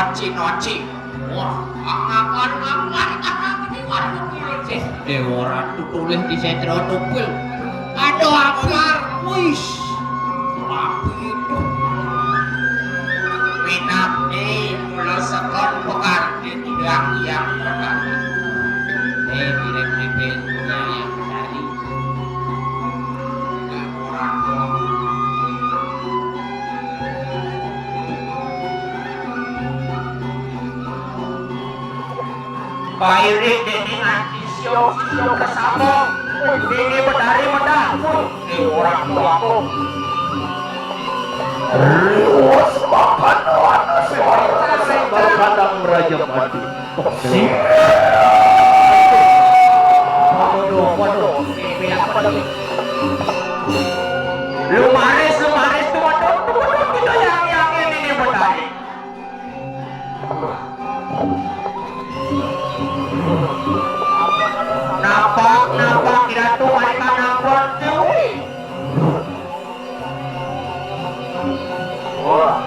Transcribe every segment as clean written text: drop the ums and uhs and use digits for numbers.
noci-noci. Wah, angan-angan di warung mulut sih. Ora tulis di sentro tupil. Aduh Akbar, wis. Rapi itu. Winapti mula sekon pekarti tidak yang pertama. Direk-direknya yang tadi. Orang tua. Bairi dene nganti sio kesambung. Ini medari medakmu di orang tuaku. Riwas makan warna seorang kadang Raja Padi. Waduh, ini apa lagi? Lumaris tuh waduh, itu yang ini medari. Napa kira tuh mereka nabon tuh. Wah.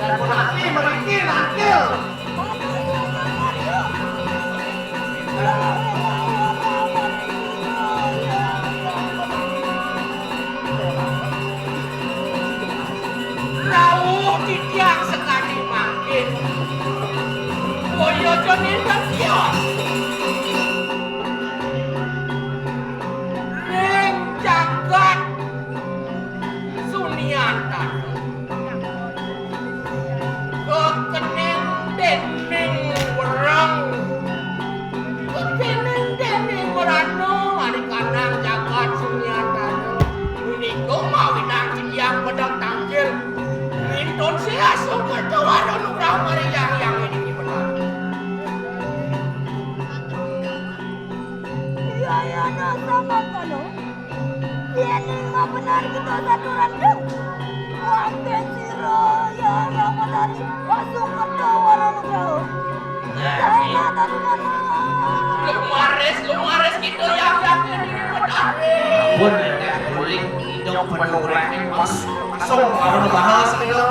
Hati meriki nakil. Rawuh titiang sekali makin. Koyo jonin kios. Ring jagat Suniatan. Kekening dening wereng. Kekening dening werano mari kanang jagat Suniatan. Menika mawinang titiang pedang tangkil. Intun sia sungguh tuwaron urang mari yang ini benar. Iya na sama kalo. Ini nggak benar kita saturan dong. Sampai siro ya yang benar masuk ke tawaran kau. Saya tadi mana? Lumares gitu yang ini benar. Pun ada kuling hidup penuh lagi pas. Masuk baru bahas gitu.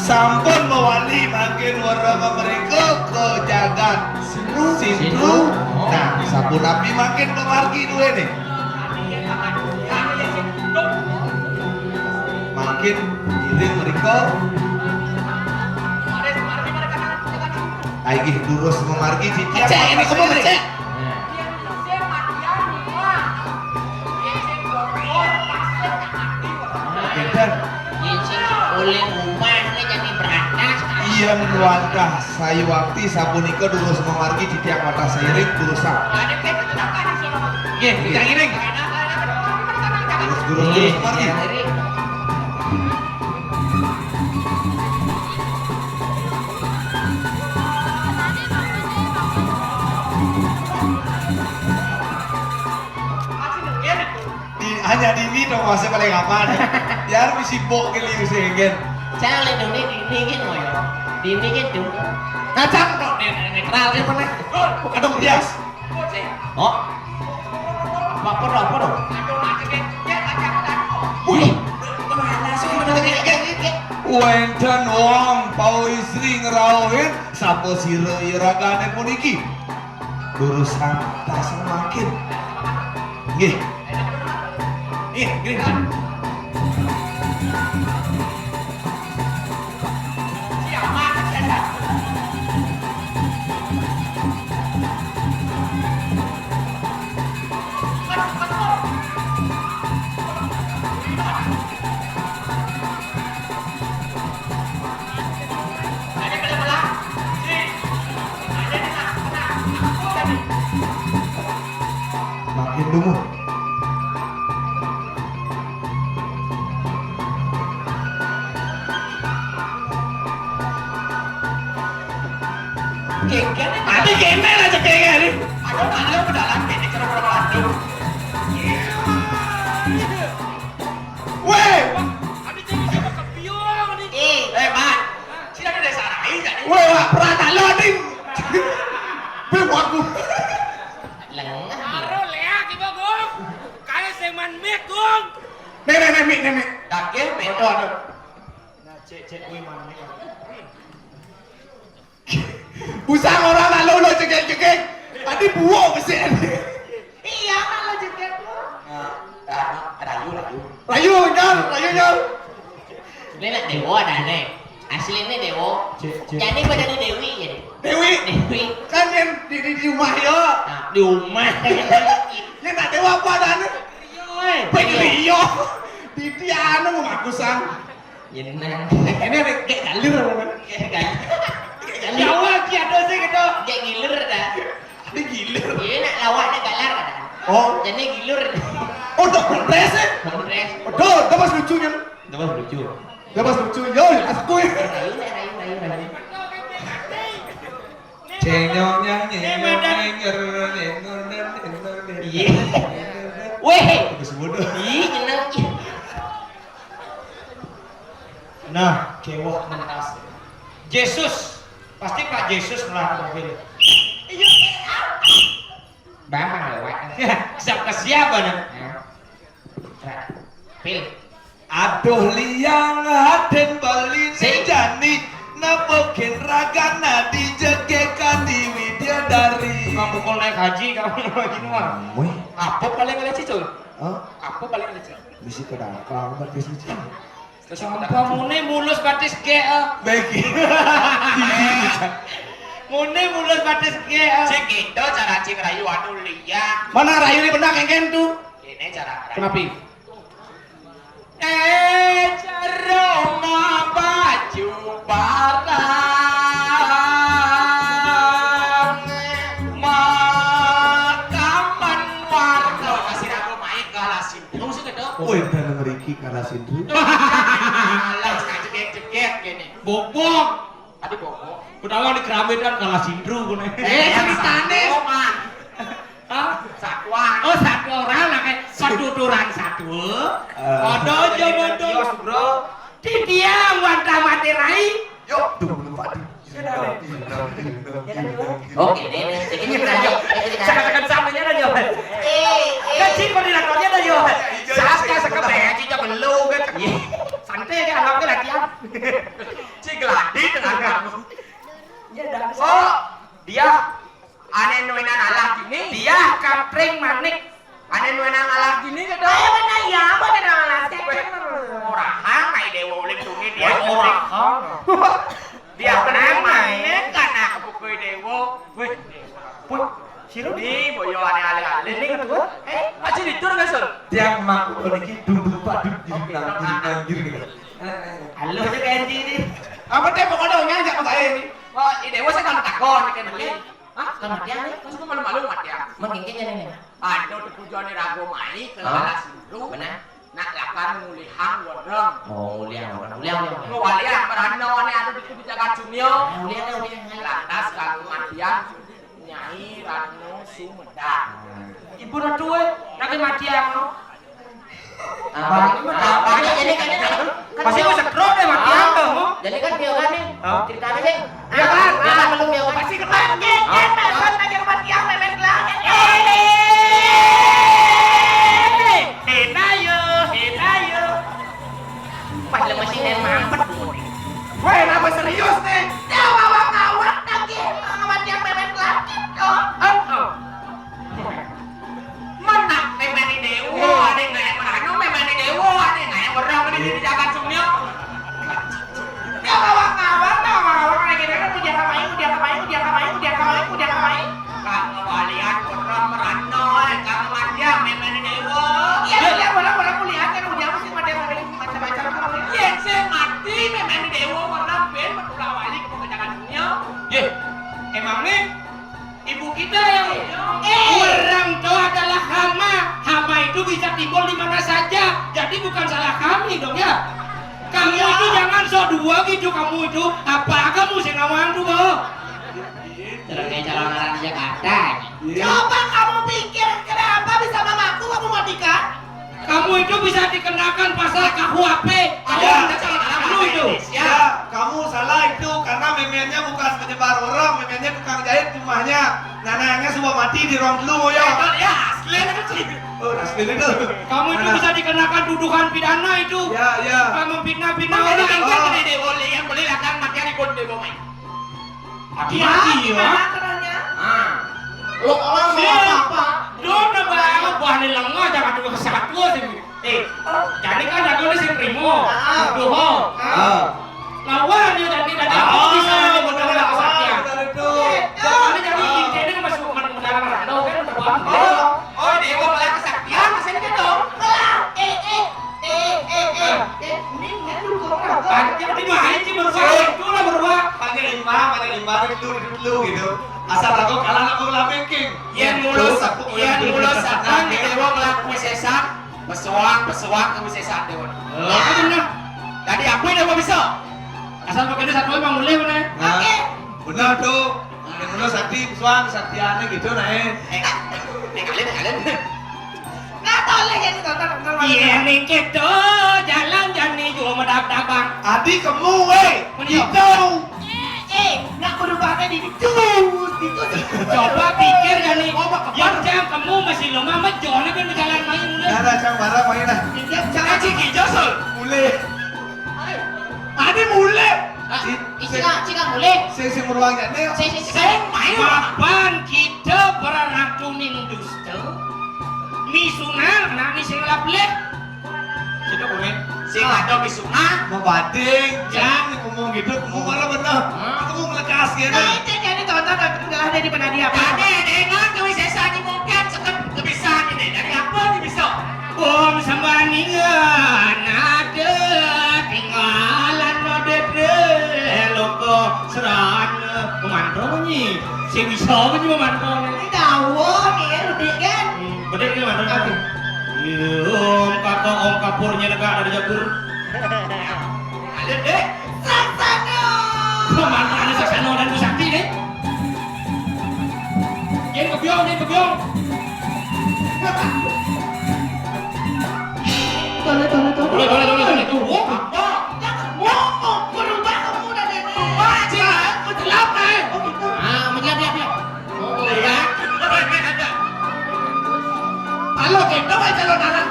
Sampun mewali makin warga mereka ke jagat Sindru. Nah, sabun api makin kemargi dulu nih. Makin giring mereka. Aigih durus memargi cicak. Cek ini kamu cek. Pinter. Oleh umah ini jadi berantas. Iya nuangkah sayu wakti sapunika durus memargi cicak mata seiring durusan. Nggih, kita giring. Durus memargi. Hanya di dong masih paling aman. Biar misi bok ke liu segen. Cale doni diningin mo yo. Diningin tuh. Kacang dong netral ke mana? Bukan dong bias. Oh. Apa dong? Wih. Mana sih bener Wenten wong pau istri ngerawin sapo sira iragane puniki. Urusan tak semakin. Nggih. Gini. Siapa ada? Makin dulu. Ada gembel aja kayaknya nih. Ada malu pedalang ini cara aduh. Weh, Ada jadi siapa kepiong nih? Pak. Sila ada desa rai jadi. weh, wah, perasaan lo nih. Bewaku. Aro leak ibu gong. Kayak seman mik gong. Nenek. Dakil Aduh, aduh. Nah, cek kuwi mana? Usang orang nak lo cekek. Tadi buok mesin. Iya, kalau jeket lo. Rayu nyal. Ini nak dewa ada nih. Aslinya dewa. Jadi badannya Dewi jadi. Dewi, kan yang di rumah yo. Nah, di rumah. Yang nak dewa apa adanya? Pengliyo. Di dia anu aku sang. Jadi nang. Ini ada kayak galir apa? Jawa ki ada sih gitu. Kayak gilir dah. Ini gilir. Iya nak lawaknya galar ada. Oh, Jadi gilir. oh udah kompres ya? Kongres. Udah pas lucunya. Dapat lucu. Udah pas lucu. Yo, aku ya. Rayu. Cenyonya Iya. Weh. bodoh. Ih, jeneng. Nah, kewok nentas. Yesus. Pasti Pak Yesus melarang mobil. Bambang lewat. Siapa siapa nih? Pil. Aduh liang haden bali Si. jani napokin ragana dijegekan di widadari. Kamu pukul naik haji kamu lagi mah. Wih, Apa paling leceh cul? ah, Apa paling leceh? bisi kedangkal buat bisi cium. Terus mune mulus batis ge. Baik. Mune mulus batis ge. Cek itu cara cing rayu anu liya. Mana rayu ini benar kengken tuh? Ini cara. Kenapa? Roma baju barang makaman warga kasih aku main kalah sindru sih gitu. Wih, udah ngeriki karena sindru. Alah cekek gini. Bobok. Tadi bobok. Kudawa di keramit kan kalah sindru kune. ceritane. Hah? Sakwa. Oh, satu orang lah kayak seduduran satu. Bodoh aja bodoh. Bro. Di dia wantah mati rai. Yuk, tuh belum padi. Oke, ini kita aja. Sekarang samanya dah yo. Kan si koordinatornya dah yo. Saka saka beji jo belu kan. Santai kan anggapnya latihan. Si gladi dengan kamu. Oh, dia aneh nuenan alah gini. Dia kapring manik. Aneh nuenan alah gini kan. Ayo benar ya, apa benar alasan? Orang hang mai dewa lindungi dia. Orang hang. Dia pernah main karena kepukul dewa. Wih, pun siru nih boyo aneh-aneh ini kedua. Aja ditur nggak sur? Tiang mak ini duduk paduk di gitu. Halo aja kayak ini. Apa deh pokoknya ngajak sama saya ini. Oh, ini dewa saya kan takon kan beli. Hah? Kematian nih. Masuk malu-malu mati ya. Makin kayaknya nih. Aduh, tujuan ragu mai ke alas siru. Benar. Nak lakan mulihang wadrong. Oh, uliang. Ngewalian merano ane ada di kudu jaga jumio. Uliang. Lantas kang matian Nyai Ranu Sumedang. Ibu ratuwe lagi matian no. Apa jadi kan Pasti gua sekrok deh matian kamu. Jadi kan dia kan nih. Ceritanya sih. Iya kan? Dia kan belum dia kan. Pasti keren. Kan lagi matiang memen langit. Henayo. Pas le masih nen mampet. Weh, apa serius nih? Jawa kawan lagi matiang memen langit. Menak memeni dewa, ada nggak yang merano memeni Emangnya ibu kita yang orang tua adalah hama. Hama itu bisa timbul di mana saja. Jadi bukan salah kami dong ya. Kamu itu jangan sok dua gitu kamu itu. Apa kamu sih ngawang dua? Terus kayak calon orang di Jakarta. Coba kamu pikir kenapa bisa mamaku kamu matikan? Kamu itu bisa dikenakan pasal KUHP. Ya, Lu itu. Ya, kamu salah itu karena memennya bukan penyebar orang, memennya tukang jahit rumahnya. Nananya semua mati di ruang dulu ya. Ya, asli itu. Oh, asli itu. Kamu itu bisa dikenakan tuduhan pidana itu. Ya, ya. Kamu fitnah-fitnah orang. Yang boleh akan mati di kon demo mai. Hati-hati ya. Lo orang mau apa? Dona banget buah ni lengo jangan dulu kesatu sih. Jadi kan aku ni sing primo. Doho. Lawan dia jadi aku bisa ada modal kesaktian. Jadi ini masuk modal rando kan berbuat. Oh, dia mau modal kesaktian mesin gitu. Panjang di mana sih berubah itu lah berubah. Panggil lima dulu gitu. Asal aku kalah aku lameking. Yang mulus akan dewa melakukan sesak, pesuang ke sesak dewa. Apa benar? Tadi aku dewa bisa. Asal pakai satu emang mulai benar. Oke. Benar tuh. Yang mulus sakti, suang saktiannya gitu naik. Kalian. Nggak tahu lagi yang tonton. Iya nih kita jalan juga medap-dabang. Adi kamu weh. Gitu. Nak berubahnya di itu. Coba pikir ya nih. Yang jam kamu masih lemah menjual kan berjalan main mulai. Ada cang barang main lah. Jangan ciki josol. Mulai. Adi mulai. Cika boleh. Sing meruangnya nih. Saya Main apaan kita beraratu dusta. Misuna, nah ni sing laplek. Kita boleh. Sing ada misuna. Mau bading. Jangan ngomong gitu. Kamu malah benar. Kamu ngelekas gitu. Itu jadi tonton tapi nggak ada di mana dia. Ada dengan kewisesan di mungkin sekep kebiasaan ini. Dari apa nih bisa? Om sambaningan ada tinggalan node loko seran pemantau ni. Si bisa apa sih pemantau ni? tahu nih, udah kan? Bener ni pemantau. Om kakak om kapurnya lega ada jabur. Ada deh. Saksana. Pemandangan Saksana dan Bu Sakti deh. Jangan kebiong. Boleh. Tuh, apa? Ngomong, berubah kamu udah nenek. Wah, cik, gelap kan? Menjelap. Oh, ya. Halo, kita mau calon anak.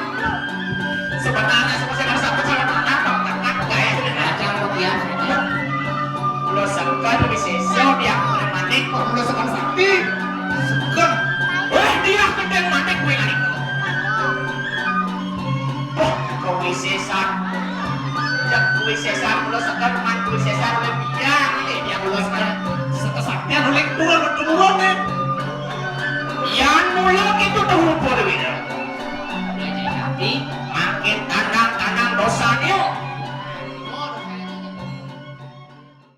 Sebenarnya sama satu calon anak, kayak Acang kopiah. Lo sangkan bisa dia manik, lo sangkan sakti. Segan. Dia kedeng manik gue nganik. Kau wisesan, jak wisesan lo sangkan man wisesan lebih ya.